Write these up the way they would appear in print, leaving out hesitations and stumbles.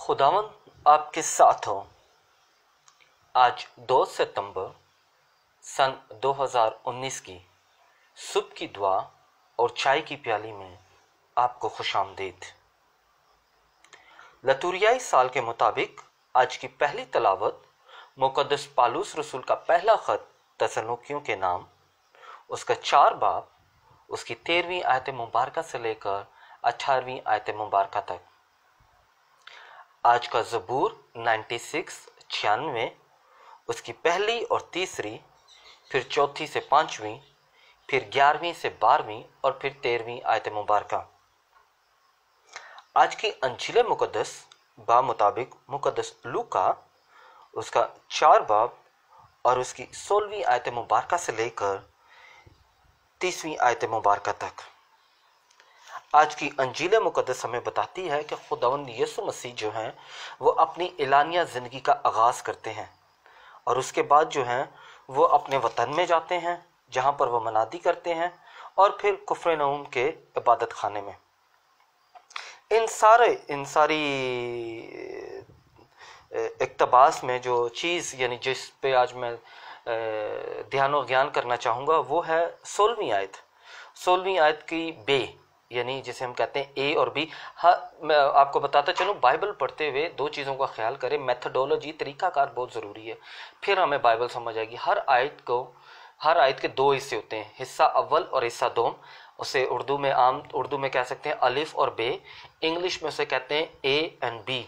खुदावन आपके साथ हो। आज 2 सितंबर सन 2019 की सुबह की दुआ और चाय की प्याली में आपको खुशामदीद। लतूरियाई साल के मुताबिक आज की पहली तलावत मुकद्दस पालूस रसूल का पहला खत तसलोनिकियों के नाम, उसका 4 बाब, उसकी 13वीं आयत मुबारका से लेकर 18वीं आयत मुबारका तक। आज का ज़बूर 96 उसकी पहली और तीसरी, फिर चौथी से 5वीं, फिर 11वीं से 12वीं और फिर 13वीं आयत मुबारका। आज की अंजील मुकद्दस बा मुताबिक मुकद्दस लूका, उसका 4 बाब और उसकी 16वीं आयत मुबारका से लेकर 30वीं आयत मुबारका तक। आज की अंजील मुकद्दस हमें बताती है कि खुदावंद यीशु मसीह जो हैं वो अपनी एलानिया ज़िंदगी का आगाज़ करते हैं और उसके बाद जो हैं वो अपने वतन में जाते हैं जहाँ पर वो मनादी करते हैं और फिर कुफ्रनहूम के इबादत खाने में। इन सारी इक़्तिबास में जो चीज़ यानी जिस पे आज मैं ध्यान और ज्ञान करना चाहूँगा वो है 16वीं आयत। 16वीं आयत की बे यानी जिसे हम कहते हैं ए और बी। हाँ, मैं आपको बताता चलूँ, बाइबल पढ़ते हुए 2 चीज़ों का ख्याल करें। मेथडोलॉजी, तरीक़ाकार बहुत ज़रूरी है, फिर हमें बाइबल समझ आएगी। हर आयत के 2 हिस्से होते हैं, हिस्सा अव्वल और हिस्सा दोम। उसे उर्दू में कह सकते हैं अलिफ और बे, इंग्लिश में उसे कहते हैं ए एंड बी।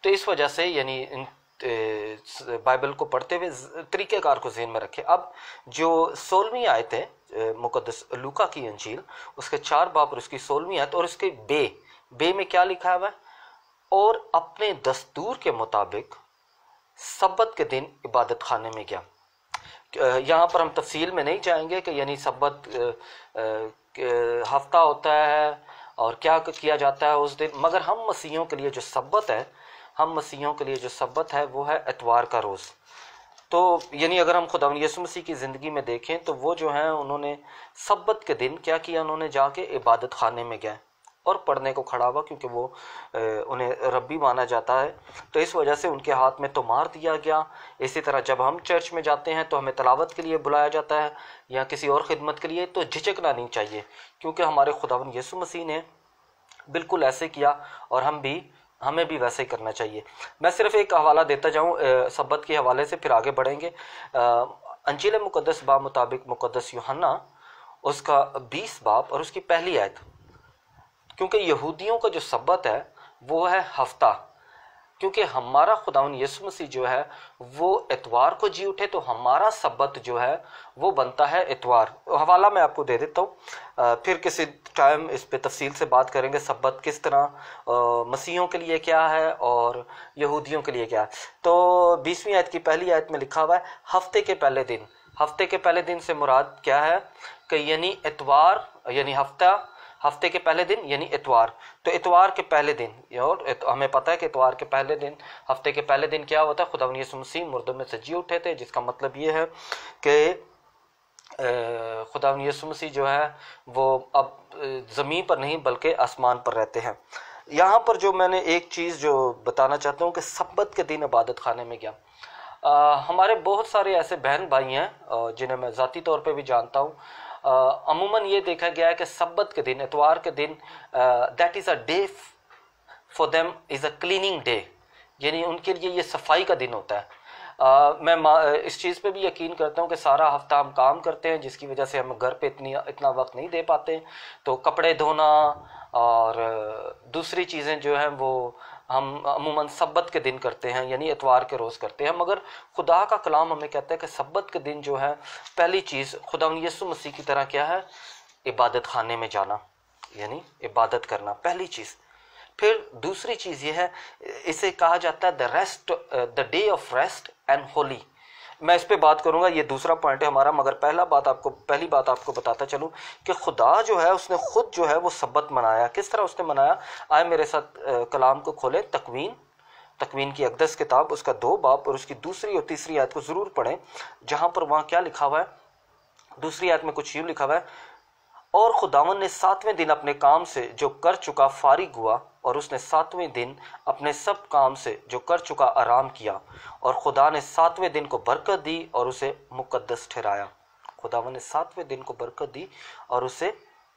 तो इस वजह से यानी इन बाइबल को पढ़ते हुए तरीक़ेकार को ज़हन में रखें। अब जो 16वीं आयत है मुकद्दस लूका की अंजील, उसके 4 बाब और उसकी 16वीं आयत और उसके बे में क्या लिखा हुआ है? और अपने दस्तूर के मुताबिक सब्बत के दिन इबादत खाने में गया। यहाँ पर हम तफसील में नहीं जाएंगे कि यानी सब्बत हफ्ता होता है और क्या किया जाता है उस दिन, मगर हम मसीहियों के लिए जो सब्बत है वो है इतवार का रोज़। तो यानी अगर हम खुदावंद यीशु मसीह की ज़िंदगी में देखें तो वो जो हैं उन्होंने सब्बत के दिन क्या किया? उन्होंने जाके इबादत खाने में गए और पढ़ने को खड़ा हुआ, क्योंकि वो उन्हें रब्बी माना जाता है। तो इस वजह से उनके हाथ में तो मार दिया गया। इसी तरह जब हम चर्च में जाते हैं तो हमें तलावत के लिए बुलाया जाता है या किसी और ख़िदमत के लिए, तो झिझकना नहीं चाहिए, क्योंकि हमारे खुदावंद यीशु मसीह ने बिल्कुल ऐसे किया और हमें भी वैसे ही करना चाहिए। मैं सिर्फ एक हवाला देता जाऊँ सब्बत के हवाले से, फिर आगे बढ़ेंगे। अंजील मुकद्दस बा मुताबिक मुकद्दस यूहन्ना, उसका 20 बाब और उसकी पहली आयत। क्योंकि यहूदियों का जो सब्बत है वो है हफ्ता, क्योंकि हमारा खुदावंद यीशु मसीह जो है वो इतवार को जी उठे, तो हमारा सब्बत जो है वो बनता है इतवार। हवाला मैं आपको दे देता हूँ, फिर किसी टाइम इस पे तफसील से बात करेंगे सब्बत किस तरह मसीहियों के लिए क्या है और यहूदियों के लिए क्या है। तो 20वीं आयत की पहली आयत में लिखा हुआ है हफ्ते के पहले दिन। हफ्ते के पहले दिन से मुराद क्या है कि यानी इतवार यानी हफ्ते के पहले दिन यानी इतवार। तो इतवार के पहले दिन, और हमें पता है कि इतवार के पहले दिन, हफ्ते के पहले दिन क्या होता है? खुदावंद यीशु मसीह मुर्दों में से जी उठे थे, जिसका मतलब ये है कि खुदावंद यीशु मसीह जो है वो अब ज़मीन पर नहीं बल्कि आसमान पर रहते हैं। यहाँ पर जो मैंने एक चीज़ जो बताना चाहता हूँ कि सब्बत के दिन इबादत खाने में गया। हमारे बहुत सारे ऐसे बहन भाई हैं जिन्हें मैं ज़ाती तौर पे भी जानता हूँ। अमूमन ये देखा गया है कि सब्बत के दिन, इतवार के दिन, that is a day for them, is a cleaning day, यानी उनके लिए ये सफाई का दिन होता है। मैं इस चीज़ पे भी यकीन करता हूँ कि सारा हफ्ता हम काम करते हैं, जिसकी वजह से हम घर पे इतना वक्त नहीं दे पाते। तो कपड़े धोना और दूसरी चीज़ें जो हैं वो हम अमूमन सब्बत के दिन करते हैं, यानी इतवार के रोज़ करते हैं। मगर खुदा का कलाम हमें कहता है कि सब्बत के दिन जो है पहली चीज़ खुदावंद यीशु मसीह की तरह क्या है? इबादत खाने में जाना, यानी इबादत करना, पहली चीज़। फिर दूसरी चीज़ ये है, इसे कहा जाता है the day of rest and Holi. मैं इस पे बात करूंगा, ये दूसरा पॉइंट है हमारा, मगर पहली बात आपको बताता चलूं कि खुदा जो है उसने खुद जो है वो सब्बत मनाया। किस तरह उसने मनाया? आए मेरे साथ कलाम को खोलें, तकवीन की अक़दस किताब, उसका 2 बाब और उसकी दूसरी और तीसरी आयत को ज़रूर पढ़ें, जहाँ पर वहाँ क्या लिखा हुआ है? दूसरी आयत में कुछ यूँ लिखा हुआ है, और खुदावन ने 7वें दिन अपने काम से जो कर चुका फारिग हुआ और उसने 7वें दिन अपने सब काम से जो कर चुका आराम किया, और खुदा ने 7वें दिन को बरकत दी और उसे मुकद्दस ठहराया। खुदावन ने 7वें दिन को बरकत दी और उसे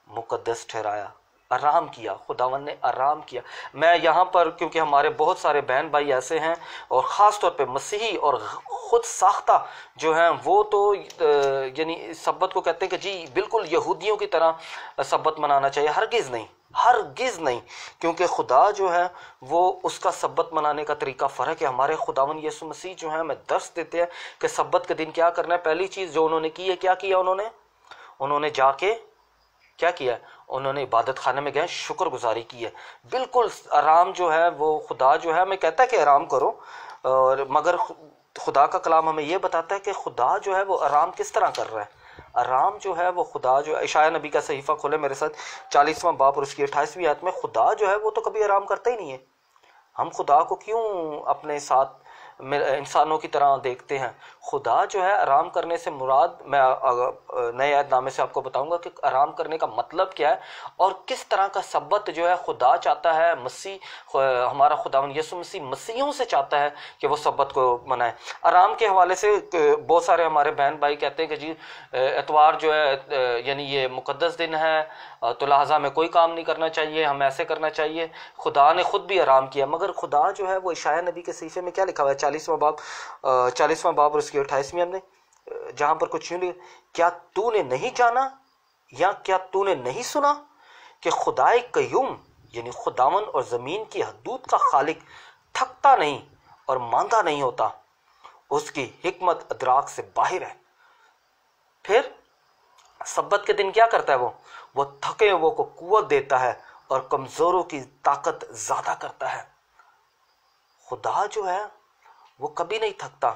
मुकद्दस ठहराया। आराम किया, खुदावन ने आराम किया। मैं यहाँ पर, क्योंकि हमारे बहुत सारे बहन भाई ऐसे हैं और ख़ास तौर पे मसीही और ख़ुद साख्ता जो हैं, वो तो यानी सब्बत को कहते हैं कि जी बिल्कुल यहूदियों की तरह सब्बत मनाना चाहिए। हरगिज़ नहीं, हरगिज़ नहीं, क्योंकि खुदा जो है वो उसका सब्बत मनाने का तरीका फ़र्क है। हमारे खुदावन यीशु मसीह जो है हमें दर्स देते हैं कि सब्बत के दिन क्या करना है। पहली चीज़ जो उन्होंने की है, क्या किया उन्होंने जाके क्या किया, उन्होंने इबादत खाने में गए, शुक्रगुजारी की है। बिल्कुल आराम जो है वो खुदा जो है हमें कहता है कि आराम करो, और मगर खुदा का कलाम हमें ये बताता है कि खुदा जो है वो आराम किस तरह कर रहा है। आराम जो है वो खुदा जो इशाया नबी का सहीफ़ा खोले मेरे साथ, 40वां बाब और उसकी 28वीं आयत में। खुदा जो है वो तो कभी आराम करता ही नहीं है। हम खुदा को क्यों अपने साथ इंसानों की तरह देखते हैं। खुदा जो है आराम करने से मुराद, मैं नए ऐतनामे से आपको बताऊंगा कि आराम करने का मतलब क्या है और किस तरह का सब्बत जो है खुदा चाहता है, मसीह हमारा खुदावन यीशु मसीह मसीहों से चाहता है कि वो सब्बत को मनाए। आराम के हवाले से बहुत सारे हमारे बहन भाई कहते हैं कि जी एतवार जो है यानी ये मुकद्दस दिन है, तो लिहाजा में कोई काम नहीं करना चाहिए, हम ऐसे करना चाहिए। खुदा ने खुद भी आराम किया, मगर खुदा जो है वो इशाया नबी के सहीफे में क्या लिखा हुआ है, 40वां बाब और उसकी 28वीं हमने, जहां पर कुछ यूं, क्या तूने नहीं जाना या क्या तूने नहीं सुना कि खुदाए कयूम यानी खुदावन और जमीन की हदूद का खालिक थकता नहीं और मांदा नहीं होता, उसकी हिकमत अदराक से बाहर है। फिर सब्बत के दिन क्या करता है, वो थके हुए को कुव्वत देता है और कमजोरों की ताकत ज्यादा करता है। खुदा जो है वो कभी नहीं थकता,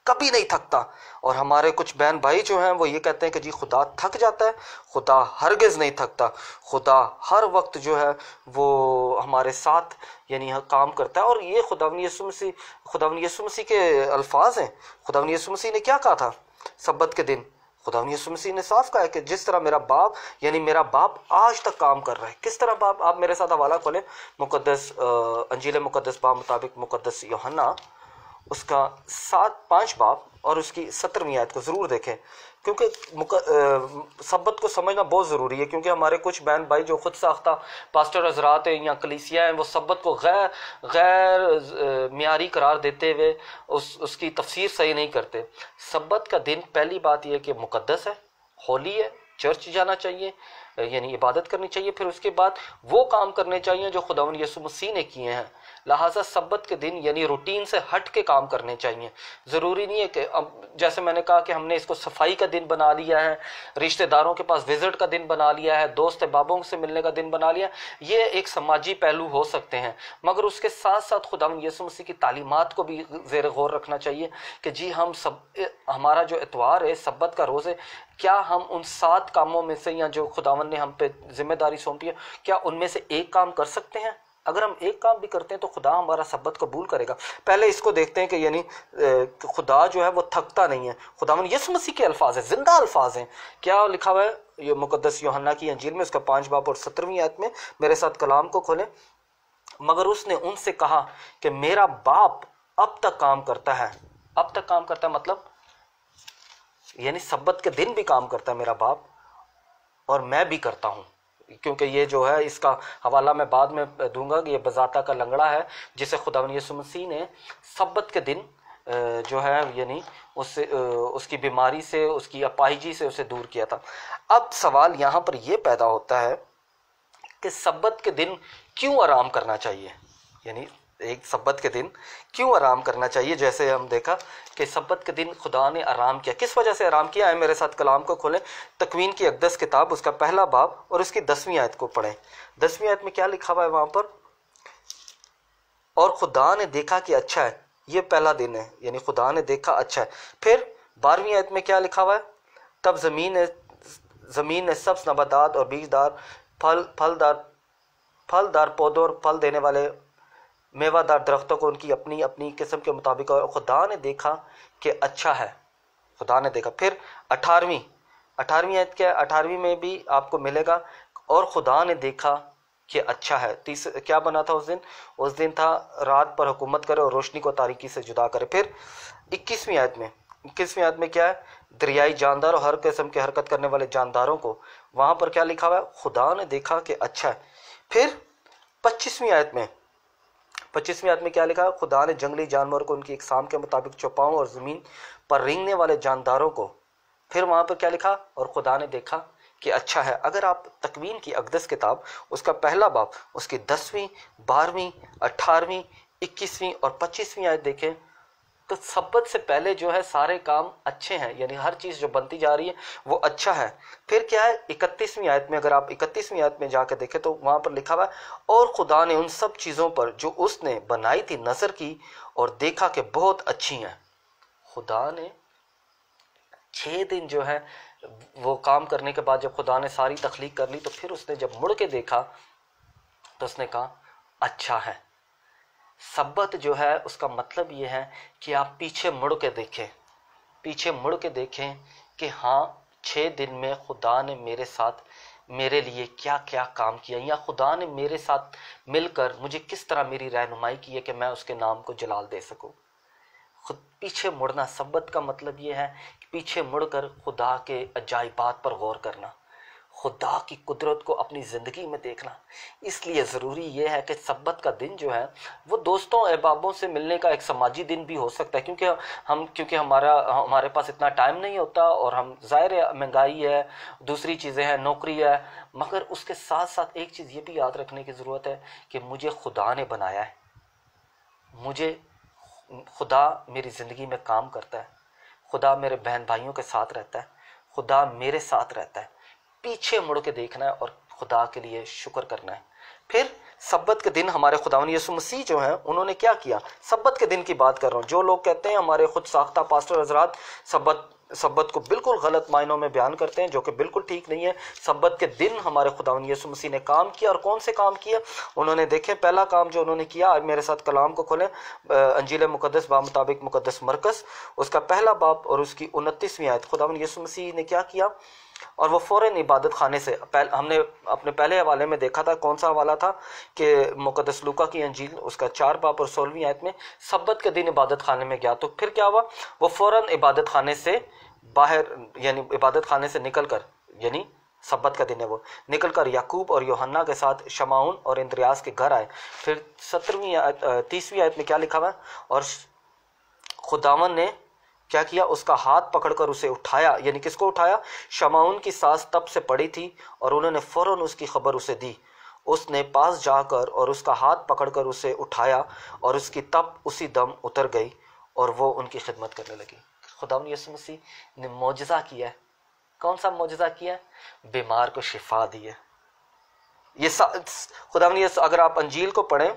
कभी नहीं थकता। और हमारे कुछ बहन भाई जो हैं वो ये कहते हैं कि जी खुदा थक जाता है। खुदा हरगिज़ नहीं थकता। खुदा हर वक्त जो है वो हमारे साथ यानी काम करता है। और ये खुदावन यीशु मसीह के अल्फाज हैं। खुदावन यीशु मसीह ने क्या कहा था सब्बत के दिन? खुदावन यीशु मसीह ने साफ कहा है कि जिस तरह मेरा बाप यानी मेरा बाप आज तक काम कर रहा है। किस तरह बाप? आप मेरे साथ हवाला खोलें मुकद्दस अंजील मुकद्दस बाब मुताबिक मुकद्दस यूहन्ना उसका 5 बाब और उसकी 17वीं आयत को ज़रूर देखें, क्योंकि सब्बत को समझना बहुत ज़रूरी है। क्योंकि हमारे कुछ बहन भाई जो खुद साख्ता पास्टर हजरात हैं या कलीसिया हैं, वो सब्बत को गैर मियारी करार देते हुए उसकी तफसीर सही नहीं करते। सब्बत का दिन पहली बात यह कि मुकद्दस है, होली है, चर्च जाना चाहिए यानी इबादत करनी चाहिए। फिर उसके बाद वो काम करने चाहिए जो खुदावन यीशु मसीह ने किए हैं। लिहाजा सब्बत के दिन यानी रूटीन से हट के काम करने चाहिए। ज़रूरी नहीं है कि अब जैसे मैंने कहा कि हमने इसको सफाई का दिन बना लिया है, रिश्तेदारों के पास विजिट का दिन बना लिया है, दोस्त बाबों से मिलने का दिन बना लिया। ये एक समाजी पहलू हो सकते हैं, मगर उसके साथ साथ खुदावन यीशु मसीह की तालीमात को भी ज़ेर गौर रखना चाहिए कि जी हम सब हमारा जो इतवार है, सब्बत का रोज़ है, क्या हम उन 7 कामों में से या जो खुदावन ने हम पे जिम्मेदारी सौंपी है, क्या उनमें से एक काम कर सकते हैं? अगर हम एक काम भी करते हैं तो खुदा हमारा सब्बत कबूल करेगा। पहले इसको देखते हैं कि यानी खुदा जो है वो थकता नहीं है। खुदावन यीशु मसीह के अल्फाज है, जिंदा अल्फाज हैं। क्या लिखा हुआ है ये मुकद्दस यूहन्ना की अंजील में उसका 5 बाब और 17वीं आयत में? मेरे साथ कलाम को खोलें। मगर उसने उनसे कहा कि मेरा बाप अब तक काम करता है। अब तक काम करता है मतलब यानी सब्बत के दिन भी काम करता है मेरा बाप, और मैं भी करता हूँ। क्योंकि ये जो है इसका हवाला मैं बाद में दूंगा कि ये बजाता का लंगड़ा है जिसे खुदावन यीशु मसीह ने सब्बत के दिन जो है यानी उसकी बीमारी से, उसकी अपाहिजी से उसे दूर किया था। अब सवाल यहाँ पर यह पैदा होता है कि सब्बत के दिन क्यों आराम करना चाहिए, यानी एक सब्बत के दिन क्यों आराम करना चाहिए। जैसे हम देखा कि सब्बत के दिन खुदा ने आराम किया। किस वजह से आराम किया है? मेरे साथ कलाम को खोलें, तकवीन की अक़दस किताब उसका 1 बाब और उसकी 10वीं आयत को पढ़ें। 10वीं आयत में क्या लिखा हुआ है वहाँ पर? और खुदा ने देखा कि अच्छा है। ये पहला दिन है, यानी खुदा ने देखा अच्छा है। फिर 12वीं आयत में क्या लिखा हुआ है? तब ज़मीन ने सब नबातात और बीजदार फलदार पौधों और फल देने वाले मेवादार दरख्तों को उनकी अपनी अपनी किस्म के मुताबिक, और खुदा ने देखा कि अच्छा है। खुदा ने देखा। फिर 18वीं आयत क्या है? 18वीं में भी आपको मिलेगा और खुदा ने देखा कि अच्छा है। क्या बना था उस दिन था रात पर हुकूमत करे और रोशनी को तारीकी से जुदा करे। फिर 21वीं आयत में क्या है, दरियाई जानदार और हर किस्म की हरकत करने वाले जानदारों को, वहां पर क्या लिखा हुआ है, खुदा ने देखा कि अच्छा है। फिर 25वीं आयत में क्या लिखा है, खुदा ने जंगली जानवर को उनकी इकसाम के मुताबिक चौपाओं और ज़मीन पर रेंगने वाले जानदारों को, फिर वहां पर क्या लिखा, और खुदा ने देखा कि अच्छा है। अगर आप तकवीन की अक़दस किताब उसका पहला बाब उसकी 10वीं 12वीं 18वीं 21वीं और 25वीं आयत देखें तो सब्बत से पहले जो है सारे काम अच्छे हैं, यानी हर चीज़ जो बनती जा रही है वो अच्छा है। फिर क्या है 31वीं आयत में, अगर आप 31वीं आयत में जाकर देखें तो वहाँ पर लिखा हुआ है, और खुदा ने उन सब चीज़ों पर जो उसने बनाई थी नज़र की और देखा कि बहुत अच्छी हैं। खुदा ने 6 दिन जो है वो काम करने के बाद जब खुदा ने सारी तख्लीक कर ली तो फिर उसने जब मुड़ के देखा तो उसने कहा अच्छा है। सब्बत जो है उसका मतलब ये है कि आप पीछे मुड़ के देखें कि हाँ 6 दिन में खुदा ने मेरे साथ मेरे लिए क्या क्या काम किया, या खुदा ने मेरे साथ मिलकर मुझे किस तरह मेरी रहनुमाई की है कि मैं उसके नाम को जलाल दे सकूं। खुद पीछे मुड़ना, सब्बत का मतलब ये है कि पीछे मुड़कर खुदा के अजाइबात पर गौर करना, खुदा की कुदरत को अपनी ज़िंदगी में देखना। इसलिए ज़रूरी ये है कि सब्बत का दिन जो है वो दोस्तों अहबाबों से मिलने का एक समाजी दिन भी हो सकता है, क्योंकि हमारे पास इतना टाइम नहीं होता, और हम ज़ाहिर है महंगाई है, दूसरी चीज़ें हैं, नौकरी है, मगर उसके साथ साथ एक चीज़ ये भी याद रखने की ज़रूरत है कि मुझे खुदा ने बनाया है, मुझे खुदा मेरी ज़िंदगी में काम करता है, खुदा मेरे बहन भाइयों के साथ रहता है, खुदा मेरे साथ रहता है। पीछे मुड़ के देखना है और खुदा के लिए शुक्र करना है। फिर सब्बत के दिन हमारे खुदावंद यीशु मसीह जो हैं उन्होंने क्या किया, सब्बत के दिन की बात कर रहा हूँ। जो लोग कहते हैं, हमारे खुद साख्ता पास्टर हजरात सब्बत को बिल्कुल गलत मायनों में बयान करते हैं, जो कि बिल्कुल ठीक नहीं है। सब्बत के दिन हमारे खुदावंद यीशु मसीह ने काम किया, और कौन से काम किया उन्होंने देखे। पहला काम जो उन्होंने किया, आज मेरे साथ कलाम को खोलें, अंजील मुकद्दस बाब मुताबिक मुकद्दस मरकस उसका पहला बाब और उसकी 29वीं आयत। खुदावंद यीशु मसीह ने क्या किया, और वो फ़ौरन इबादत खाने से, हमने अपने पहले हवाले में देखा था, कौन सा हवाला था कि मुकद्दस लूका की अंजील उसका 4 बाब और 16वीं आयत में सब्बत के दिन इबादत खाने में गया। तो फिर क्या हुआ, वो फ़ौरन इबादत खाने से बाहर, यानी इबादत खाने से निकल कर, यानी सब्बत का दिन है, वो निकल कर याकूब और यूहन्ना के साथ शमाउन और इंद्रियास के घर आए। फिर 30वीं आयत में क्या लिखा हुआ है, और खुदावन ने क्या किया, उसका हाथ पकड़कर उसे उठाया। यानी किसको उठाया, शमाउन की सास तब से पड़ी थी और उन्होंने फ़ौरन उसकी खबर उसे दी। उसने पास जाकर और उसका हाथ पकड़कर उसे उठाया और उसकी तप उसी दम उतर गई और वो उनकी खिदमत करने लगी। खुदावंद यीशु मसीह ने मौजज़ा किया है। कौन सा मौजज़ा किया है, बीमार को शिफा दी है। ये खुदावंद यीशु, अगर आप अंजील को पढ़ें,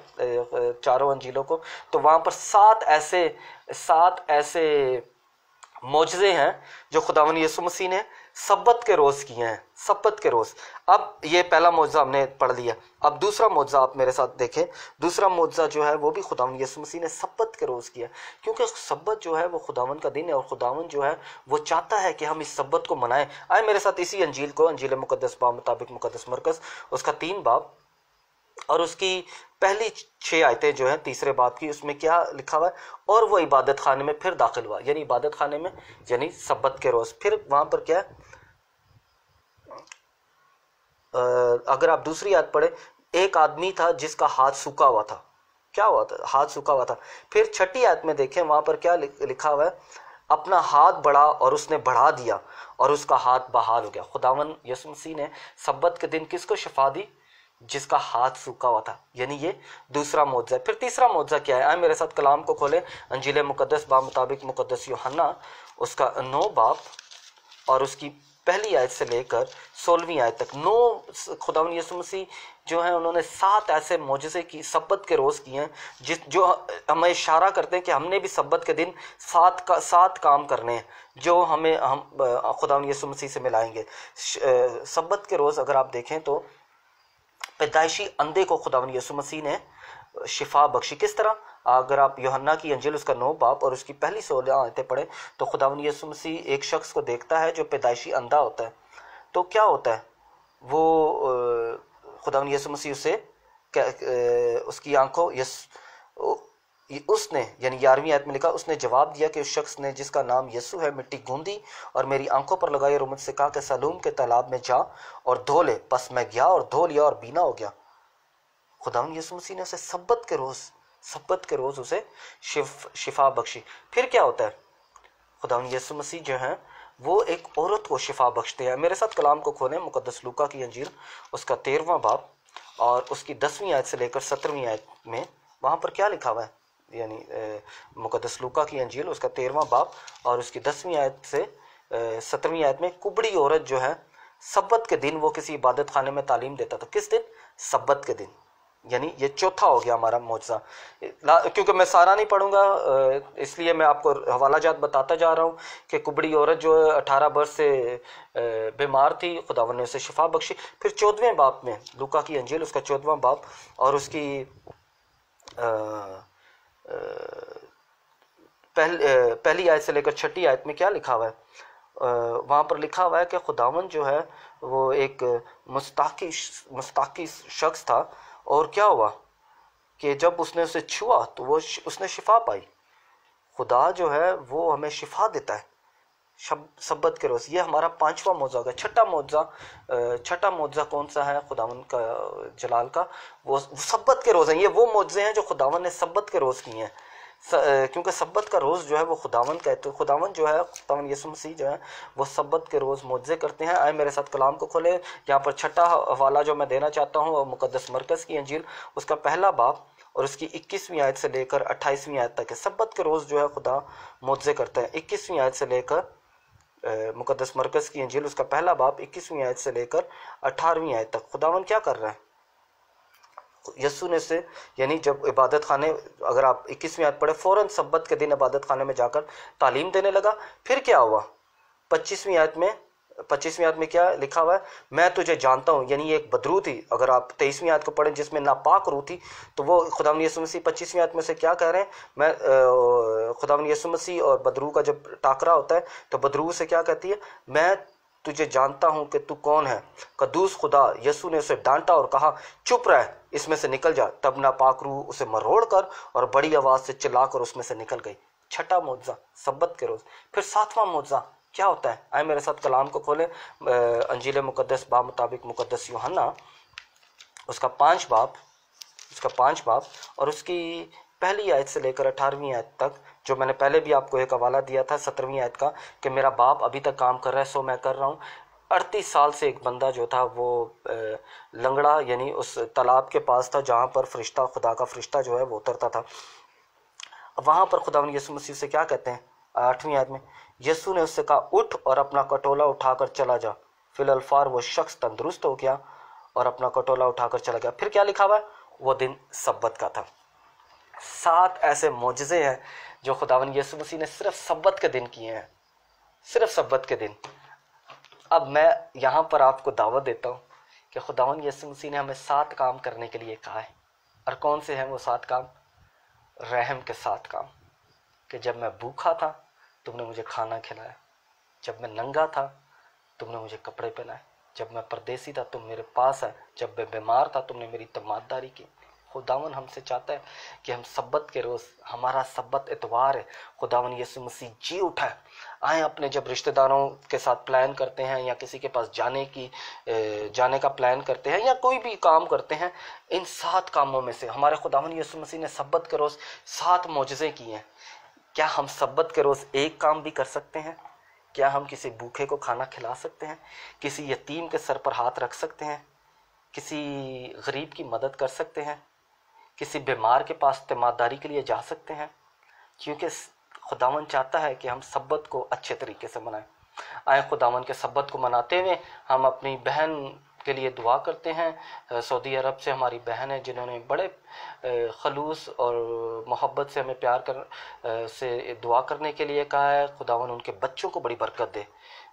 चारों अंजीलों को, तो वहाँ पर 7 ऐसे मौजज़े हैं जो खुदावंद यीशु मसीह ने सब्बत के रोज़ किए हैं, सब्बत के रोज़। अब ये पहला मौजज़ा हमने पढ़ लिया। अब दूसरा मौजज़ा आप मेरे साथ देखें। दूसरा मौजज़ा जो है वो भी खुदावंद यीशु मसीह ने सब्बत के रोज़ किया, क्योंकि सब्बत जो है वो खुदावंद का दिन है, और खुदावंद जो है वो चाहता है कि हम इस सब्बत को मनाएं। आए मेरे साथ इसी अंजील को, अंजील मुकद्दस बाब मुताबिक मुकद्दस मरकस उसका 3 बाब और उसकी पहली 6 आयतें जो हैं तीसरे बाब की, उसमें क्या लिखा हुआ है, और वो इबादत खाने में फिर दाखिल हुआ, यानी इबादत खाने में, यानी सब्बत के रोज़। फिर वहाँ पर क्या है, अगर आप दूसरी आयत पढ़े, एक आदमी था जिसका हाथ सूखा हुआ था। क्या हुआ था, हाथ सूखा हुआ था। फिर 6ठी आयत में देखें, वहाँ पर क्या लिखा हुआ है, अपना हाथ बढ़ा और उसने बढ़ा दिया और उसका हाथ बहाल हो गया। खुदावंद यीशु मसीह ने सब्बत के दिन किसको शिफा दी, जिसका हाथ सूखा हुआ था, यानी ये दूसरा मौजज़ा है। फिर तीसरा मौजज़ा क्या है, आए मेरे साथ कलाम को खोले, अंजील मुकद्दस बाब मुताबिक मुकद्दस यूहन्ना उसका 9 बाब और उसकी पहली आयत से लेकर 16वीं आयत तक। 9 खुदावंद यीशु मसीह जो है उन्होंने 7 ऐसे मौजज़े की सब्बत के रोज़ किए हैं जो हमें इशारा करते हैं कि हमने भी सब्बत के दिन 7 काम करने हैं जो हम खुदावंद यीशु मसीह से मिलाएंगे। सब्बत के रोज़ अगर आप देखें तो पैदाइशी अंधे को खुदावंद यीशु मसीह ने शिफा बख्शी। किस तरह, अगर आप यूहन्ना की अंजील उसका 9 बाब और उसकी पहली 16 आयतें पढ़े तो खुदावंद यीशु मसीह एक शख्स को देखता है जो पैदाइशी अंधा होता है। तो क्या होता है, वो खुदावंद यीशु मसीह उसकी आंखों उसने यानी 11वीं आयत में लिखा, उसने जवाब दिया कि उस शख्स ने जिसका नाम यीशु है मिट्टी गूंदी और मेरी आंखों पर लगाई और मुझसे कहा कि सलूम के तालाब में जा और धो ले। बस मैं गया और धो लिया और बीना हो गया। खुदावंद यीशु मसीह ने उसे सब्बत के रोज उसे शिफा बख्शी। फिर क्या होता है, खुदावंद यीशु मसीह जो है वो एक औरत को शिफा बख्शते हैं। मेरे साथ कलाम को खोलें, मुकद्दस लूका की अंजील उसका 13वां बाब और उसकी 10वीं आयत से लेकर 17वीं आयत में वहाँ पर क्या लिखा हुआ है। यानी मुकद्दस लूका की अंजील उसका 13वां बाब और उसकी 10वीं आयत से 17वीं आयत में कुबड़ी औरत जो है सब्बत के दिन वो किसी इबादत खाने में तालीम देता था। किस दिन? सब्बत के दिन। यानी ये चौथा हो गया हमारा मौजज़ा। क्योंकि मैं सारा नहीं पढ़ूंगा इसलिए मैं आपको हवालाजात बताता जा रहा हूँ कि कुबड़ी औरत जो 18 वर्ष से बीमार थी, खुदावन ने उसे शिफा बख्शी। फिर 14वें बाब में लूका की अंजील उसका 14वां बाब और उसकी पहली आयत से लेकर 6ठी आयत में क्या लिखा हुआ है। वहाँ पर लिखा हुआ है कि खुदावन जो है वो एक मुस्ताकी शख्स था और क्या हुआ कि जब उसने उसे छुआ तो वो उसने शिफा पाई। खुदा जो है वो हमें शिफा देता है सब्बत के रोज़। ये हमारा 5वां मौज़ा होगा। छठा मौज़ा कौन सा है खुदावन का जलाल का? वो सब्बत के रोज़ हैं। ये वो मौज़े हैं जो खुदावन ने सब्बत के रोज़ किए हैं, क्योंकि सब्बत का रोज़ जो है वो खुदावन का है। तो खुदावन जो है, खुदावन यीशु मसीह जो है वो सब्बत के रोज़ मौज़े करते हैं। आए मेरे साथ कलाम को खोले। यहाँ पर छठा हवाला जो मैं देना चाहता हूँ मुकद्दस मरकज़ की अंजील उसका पहला बाब और उसकी 21वीं आयत से लेकर 28वीं आयत तक है। सब्बत के रोज़ जो है खुदा मौज़े करता है। 21वीं आयत से लेकर मुकद्दस मरकज़ की अंजील उसका पहला बाब 21वीं आयत से लेकर 18वीं आयत तक खुदावन क्या कर रहा है। यीशु ने से यानी जब इबादत खाने, अगर आप 21वीं आयत पढ़े, फ़ौरन सब्बत के दिन इबादत खाने में जाकर तालीम देने लगा। फिर क्या हुआ? 25वीं आयत में क्या लिखा हुआ है? मैं तुझे जानता हूँ। यानी एक बदरू थी। अगर आप 23वीं आयत को पढ़ें जिसमें नापाक रूह थी, तो वो खुदावंद यीशु मसीह 25वीं आयत में से क्या कह रहे हैं? मैं खुदावंद यीशु मसीह और बदरू का जब टाकरा होता है तो बदरू से क्या कहती है? मैं तुझे जानता हूं कि तू कौन है, कद्दूस खुदा। यीशु ने उसे डांटा और कहा चुप रह, इसमें से निकल जा। तब नापाक रूह उसे मरोड़ कर और बड़ी आवाज से चिल्लाकर उसमें से निकल गई। छठा मौजज़ा सब्बत के रोज। फिर 7वां मौजज़ा क्या होता है? आए मेरे साथ कलाम को खोले। अंजील मुकद्दस बा मुताबिक मुकद्दस यूहन्ना उसका 5 बाब और उसकी पहली आयत से लेकर 18वीं आयत तक, जो मैंने पहले भी आपको एक हवाला दिया था 17वीं आयत का कि मेरा बाप अभी तक काम कर रहा है सो मैं कर रहा हूँ। 38 साल से एक बंदा जो था वो लंगड़ा यानी उस तालाब के पास था जहाँ पर फरिश्ता, खुदा का फरिश्ता जो है वो उतरता था। वहाँ पर खुदावंद यीशु मसीह से क्या कहते हैं 8वीं आयत में? यीशु ने उससे कहा उठ और अपना कटोला उठाकर चला जा। फिलहाल वो शख्स तंदुरुस्त हो गया और अपना कटोला उठाकर चला गया। फिर क्या लिखा हुआ है? वो दिन सब्बत का था। 7 ऐसे मौजज़े हैं जो खुदावंद यीशु मसीह ने सिर्फ सब्बत के दिन किए हैं, सिर्फ सब्बत के दिन। अब मैं यहाँ पर आपको दावत देता हूँ कि खुदावंद यीशु मसीह ने हमें 7 काम करने के लिए कहा है। और कौन से हैं वो 7 काम? रहम के 7 काम। कि जब मैं भूखा था तुमने मुझे खाना खिलाया, जब मैं नंगा था तुमने मुझे कपड़े पहनाए, जब मैं परदेसी था तुम मेरे पास आए, जब मैं बीमार था तुमने मेरी तमाददारी की। खुदावन हमसे चाहता है कि हम सब्बत के रोज़, हमारा सब्बत इतवार है, खुदावन यीशु मसीह जी उठा है। आए अपने जब रिश्तेदारों के साथ प्लान करते हैं या किसी के पास जाने का प्लान करते हैं या कोई भी काम करते हैं, इन 7 कामों में से हमारे खुदावन यीशु मसीह ने सब्बत के रोज़ 7 मौजज़े किए हैं। क्या हम सब्बत के रोज़ एक काम भी कर सकते हैं? क्या हम किसी भूखे को खाना खिला सकते हैं? किसी यतीम के सर पर हाथ रख सकते हैं? किसी गरीब की मदद कर सकते हैं? किसी बीमार के पास तीमारदारी के लिए जा सकते हैं? क्योंकि खुदावन चाहता है कि हम सब्बत को अच्छे तरीके से मनाएं। आए खुदावन के सब्बत को मनाते हुए हम अपनी बहन के लिए दुआ करते हैं। सऊदी अरब से हमारी बहन है जिन्होंने बड़े खलूस और मोहब्बत से हमें प्यार से दुआ करने के लिए कहा है। खुदावन उनके बच्चों को बड़ी बरकत दे,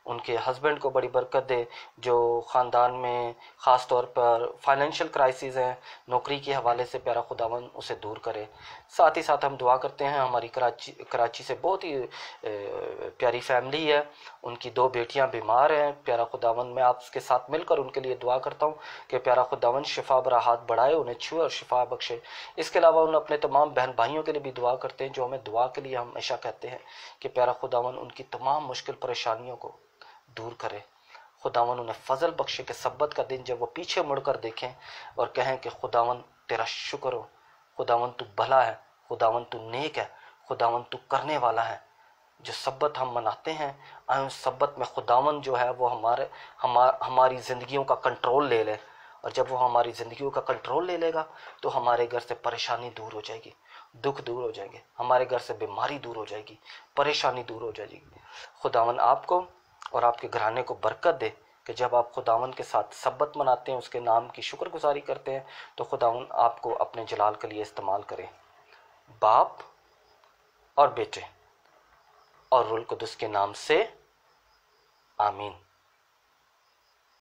उनके हस्बैंड को बड़ी बरकत दे, जो ख़ानदान में ख़ास तौर पर फाइनेंशियल क्राइसिस हैं, नौकरी के हवाले से प्यारा खुदावन उसे दूर करे। साथ ही साथ हम दुआ करते हैं, हमारी कराची से बहुत ही प्यारी फैमिली है, उनकी 2 बेटियां बीमार हैं। प्यारा खुदावन मैं आपके साथ मिलकर उनके लिए दुआ करता हूँ कि प्यारा खुदावन शिफा बरा हाथ बढ़ाए, उन्हें छुए और शिफा बख्शे। इसके अलावा उन अपने तमाम बहन भाइयों के लिए भी दुआ करते हैं, जो हमें दुआ के लिए हमेशा कहते हैं कि प्यारा खुदावन उनकी तमाम मुश्किल परेशानियों को दूर करे। खुदावन उन्हें फजल बख्शे कि सब्बत का दिन जब वो पीछे मुड़कर देखें और कहें कि खुदावन तेरा शुक्र हो, खुदावन तू भला है, खुदावन तू नेक है, खुदावन तू करने वाला है। जो सब्बत हम मनाते हैं, आए उस सब्बत में खुदावन जो है वो हमारी ज़िंदगियों का कंट्रोल ले ले। और जब वो हमारी ज़िंदगियों का कंट्रोल ले लेगा तो हमारे घर से परेशानी दूर हो जाएगी, दुख दूर हो जाएंगे, हमारे घर से बीमारी दूर हो जाएगी, परेशानी दूर हो जाएगी। खुदावन आपको और आपके घराने को बरकत दे कि जब आप खुदावन के साथ सब्बत मनाते हैं, उसके नाम की शुक्रगुजारी करते हैं, तो खुदावन आपको अपने जलाल के लिए इस्तेमाल करें। बाप और बेटे और रूल कुदस के नाम से आमीन।